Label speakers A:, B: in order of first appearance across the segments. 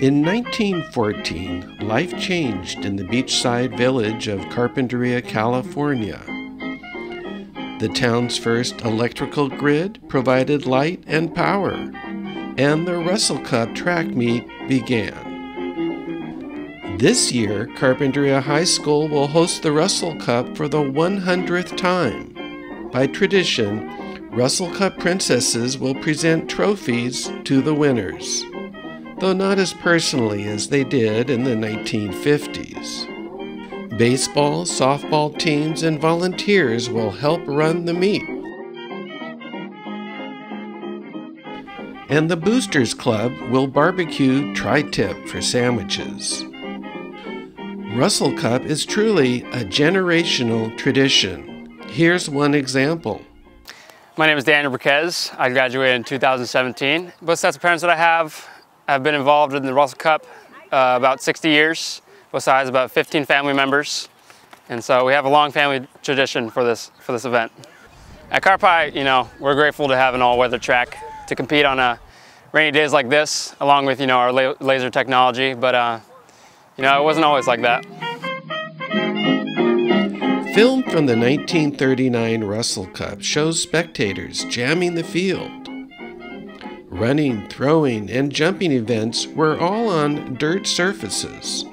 A: In 1914, life changed in the beachside village of Carpinteria, California. The town's first electrical grid provided light and power, and the Russell Cup track meet began. This year, Carpinteria High School will host the Russell Cup for the 100th time. By tradition, Russell Cup princesses will present trophies to the winners, though not as personally as they did in the 1950s. Baseball, softball teams, and volunteers will help run the meet. And the Boosters Club will barbecue tri-tip for sandwiches. Russell Cup is truly a generational tradition. Here's one example.
B: My name is Daniel Burquez. I graduated in 2017. Both sets of parents that I have been involved in the Russell Cup about 60 years. Both sides, about 15 family members. And so we have a long family tradition for this event. At Carpi, we're grateful to have an all-weather track to compete on rainy days like this, along with, our laser technology. But, it wasn't always like that.
A: Film from the 1939 Russell Cup shows spectators jamming the field. Running, throwing, and jumping events were all on dirt surfaces.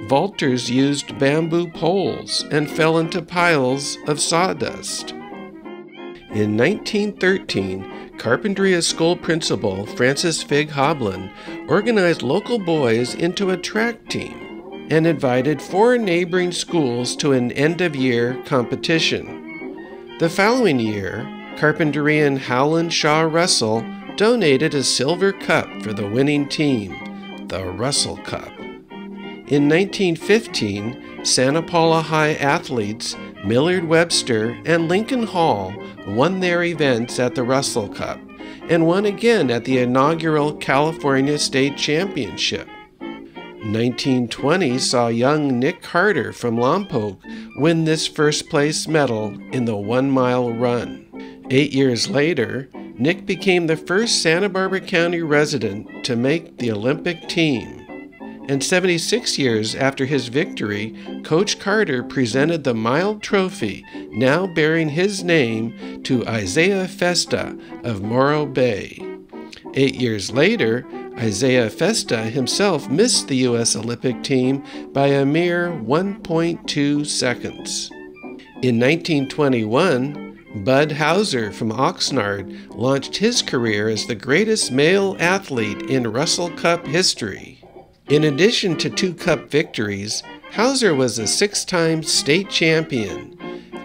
A: Vaulters used bamboo poles and fell into piles of sawdust. In 1913, Carpinteria School Principal Francis Fig Hoblin organized local boys into a track team and invited 4 neighboring schools to an end-of-year competition. The following year, Carpinterian Howland Shaw Russell donated a silver cup for the winning team, the Russell Cup. In 1915, Santa Paula High athletes Millard Webster and Lincoln Hall won their events at the Russell Cup and won again at the inaugural California State Championship. 1920 saw young Nick Carter from Lompoc win this first-place medal in the 1-mile run. 8 years later, Nick became the first Santa Barbara County resident to make the Olympic team. And 76 years after his victory, Coach Carter presented the Mild Trophy, now bearing his name, to Isaiah Festa of Morro Bay. 8 years later, Isaiah Festa himself missed the U.S. Olympic team by a mere 1.2 seconds. In 1921, Bud Hauser from Oxnard launched his career as the greatest male athlete in Russell Cup history. In addition to 2 Cup victories, Hauser was a 6-time state champion,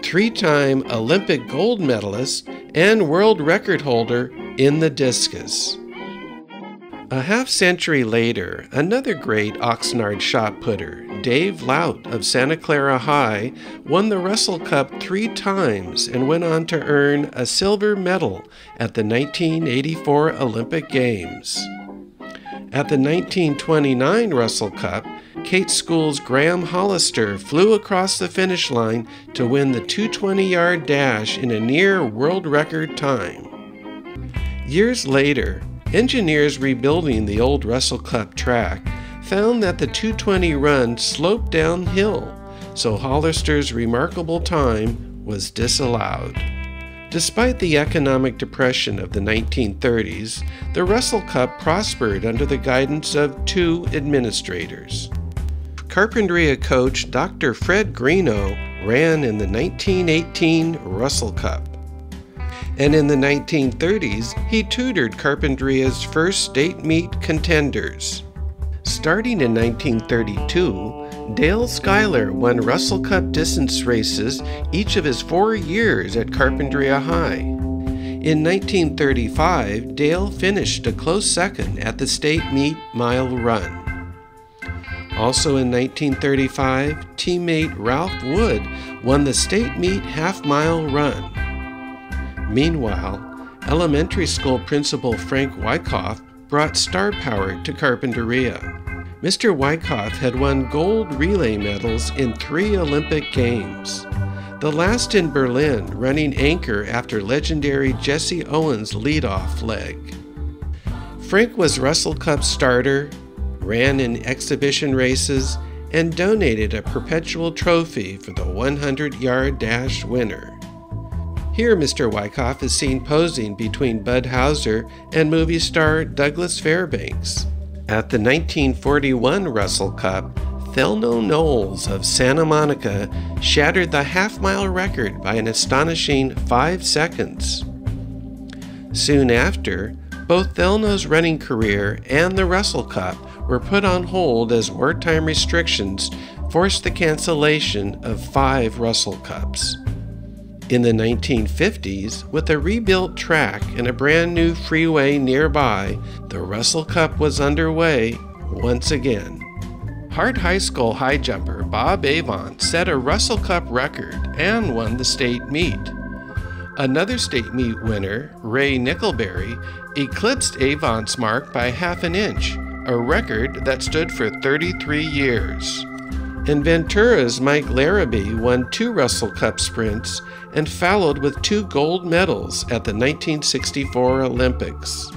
A: 3-time Olympic gold medalist, and world record holder in the discus. A half-century later, another great Oxnard shot putter, Dave Lout of Santa Clara High, won the Russell Cup 3 times and went on to earn a silver medal at the 1984 Olympic Games. At the 1929 Russell Cup, Kate School's Graham Hollister flew across the finish line to win the 220-yard dash in a near world record time. Years later, engineers rebuilding the old Russell Cup track found that the 220 run sloped downhill, so Hollister's remarkable time was disallowed. Despite the economic depression of the 1930s, the Russell Cup prospered under the guidance of 2 administrators. Carpinteria coach Dr. Fred Greeno ran in the 1918 Russell Cup. And in the 1930s, he tutored Carpinteria's first state meet contenders. Starting in 1932, Dale Schuyler won Russell Cup distance races each of his 4 years at Carpinteria High. In 1935, Dale finished a close second at the state meet mile run. Also in 1935, teammate Ralph Wood won the state meet half-mile run. Meanwhile, elementary school principal Frank Wyckoff brought star power to Carpinteria. Mr. Wyckoff had won gold relay medals in 3 Olympic Games. the last in Berlin, running anchor after legendary Jesse Owens' leadoff leg. Frank was Russell Cup starter, ran in exhibition races, and donated a perpetual trophy for the 100-yard dash winner. Here Mr. Wyckoff is seen posing between Bud Hauser and movie star Douglas Fairbanks. At the 1941 Russell Cup, Thelno Knowles of Santa Monica shattered the half-mile record by an astonishing 5 seconds. Soon after, both Thelno's running career and the Russell Cup were put on hold as wartime restrictions forced the cancellation of 5 Russell Cups. In the 1950s, with a rebuilt track and a brand new freeway nearby, the Russell Cup was underway once again. Hart High School high jumper Bob Avant set a Russell Cup record and won the state meet. Another state meet winner, Ray Nickelberry, eclipsed Avant's mark by half an inch, a record that stood for 33 years. And Ventura's Mike Larrabee won 2 Russell Cup sprints and followed with 2 gold medals at the 1964 Olympics.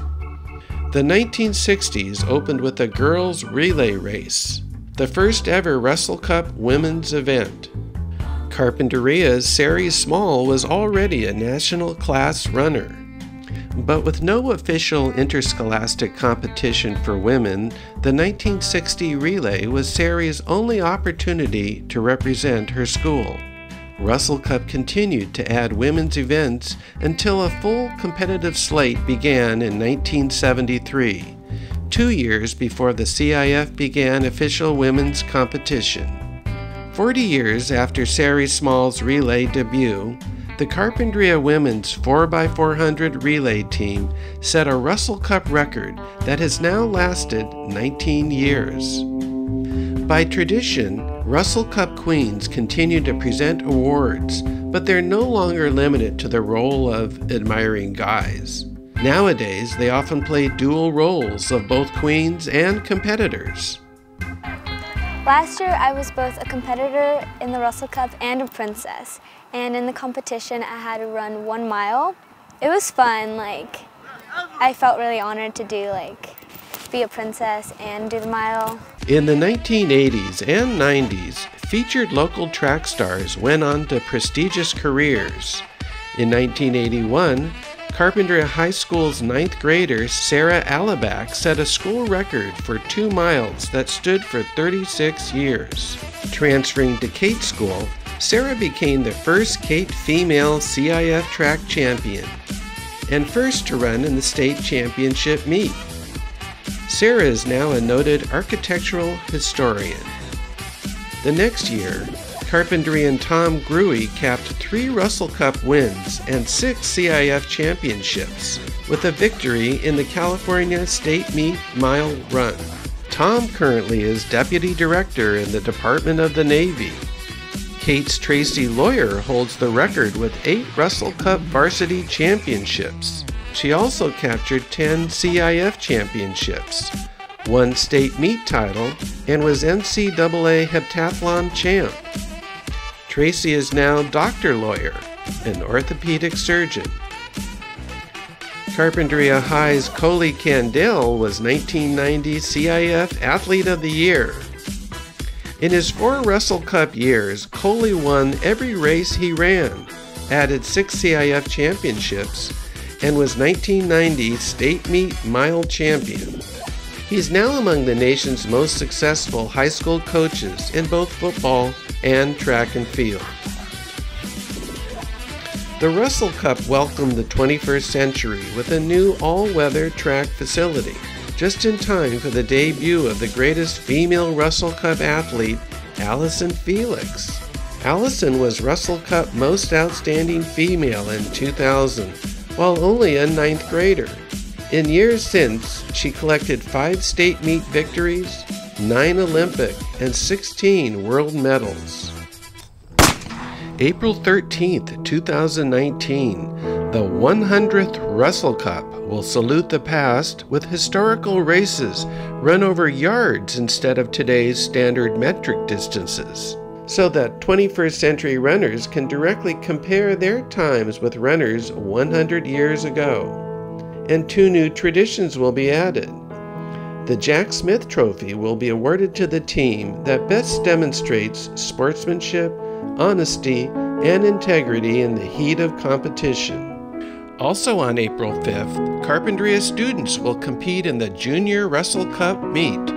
A: The 1960s opened with a girls' relay race, the first ever Russell Cup women's event. Carpinteria's Sari Small was already a national class runner. But with no official interscholastic competition for women, the 1960 relay was Sari's only opportunity to represent her school. Russell Cup continued to add women's events until a full competitive slate began in 1973, 2 years before the CIF began official women's competition. 40 years after Sari Small's relay debut, the Carpinteria women's 4x400 relay team set a Russell Cup record that has now lasted 19 years. By tradition, Russell Cup queens continue to present awards, but they're no longer limited to the role of admiring guys. Nowadays, they often play dual roles of both queens and competitors.
C: Last year, I was both a competitor in the Russell Cup and a princess. And in the competition, I had to run 1 mile. It was fun. I felt really honored to be a princess and do the mile.
A: In the 1980s and 90s, featured local track stars went on to prestigious careers. In 1981, Carpinteria High School's 9th grader Sarah Alabac set a school record for 2 miles that stood for 36 years. Transferring to Kate School, Sarah became the first Kate female CIF track champion and first to run in the state championship meet. Sarah is now a noted architectural historian. The next year, Carpinterian Tom Gruey capped 3 Russell Cup wins and 6 CIF championships with a victory in the California State Meet Mile Run. Tom currently is Deputy Director in the Department of the Navy. Kate's Tracy Lawyer holds the record with 8 Russell Cup varsity championships. She also captured 10 CIF championships, won state meet title, and was NCAA heptathlon champ. Tracy is now Dr. Lawyer, an orthopedic surgeon. Carpinteria High's Coley Candell was 1990 CIF Athlete of the Year. In his 4 Russell Cup years, Coley won every race he ran, added 6 CIF championships, and was 1990 State Meet Mile Champion. He's now among the nation's most successful high school coaches in both football and track and field. The Russell Cup welcomed the 21st century with a new all-weather track facility, just in time for the debut of the greatest female Russell Cup athlete, Allison Felix. Allison was Russell Cup Most Outstanding Female in 2000, while only a 9th grader. In years since, she collected 5 state meet victories, 9 Olympic, and 16 world medals. April 13th, 2019, the 100th Russell Cup will salute the past with historical races run over yards instead of today's standard metric distances. so that 21st century runners can directly compare their times with runners 100 years ago. And 2 new traditions will be added. The Jack Smith Trophy will be awarded to the team that best demonstrates sportsmanship, honesty, and integrity in the heat of competition. Also on April 5th, Carpinteria students will compete in the Junior Russell Cup meet.